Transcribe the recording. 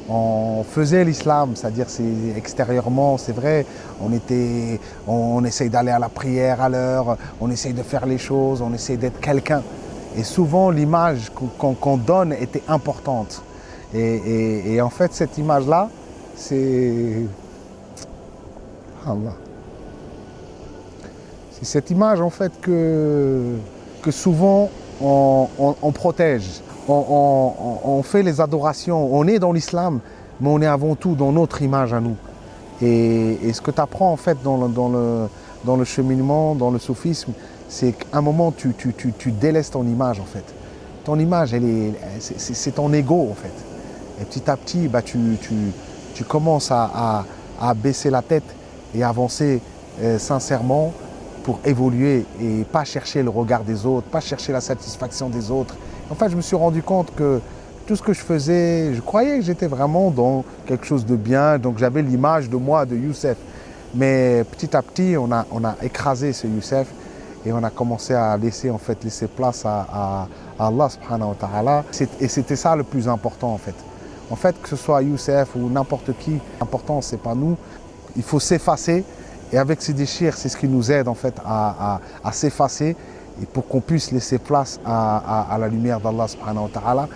on faisait l'islam, c'est-à-dire extérieurement, c'est vrai, on essaye d'aller à la prière à l'heure, on essaye de faire les choses, on essaye d'être quelqu'un. Et souvent, l'image qu'on donne était importante. Et en fait, cette image-là, c'est... Allah. C'est cette image, en fait, que souvent, on protège. On fait les adorations, on est dans l'islam, mais on est avant tout dans notre image à nous. Et ce que tu apprends en fait dans le cheminement, dans le soufisme, c'est qu'à un moment tu délaisses ton image en fait. Ton image, c'est ton ego en fait. Et petit à petit, bah, tu commences à baisser la tête et avancer sincèrement pour évoluer et pas chercher le regard des autres, pas chercher la satisfaction des autres. En fait, je me suis rendu compte que tout ce que je faisais, je croyais que j'étais vraiment dans quelque chose de bien, donc j'avais l'image de moi, de Youssef. Mais petit à petit, on a écrasé ce Youssef et on a commencé à laisser place à Allah subhanahu wa ta'ala. Et c'était ça le plus important en fait. En fait, que ce soit Youssef ou n'importe qui, l'important c'est pas nous, il faut s'effacer. Et avec ces déchires, c'est ce qui nous aide en fait à s'effacer et pour qu'on puisse laisser place à la lumière d'Allah subhanahu wa ta'ala.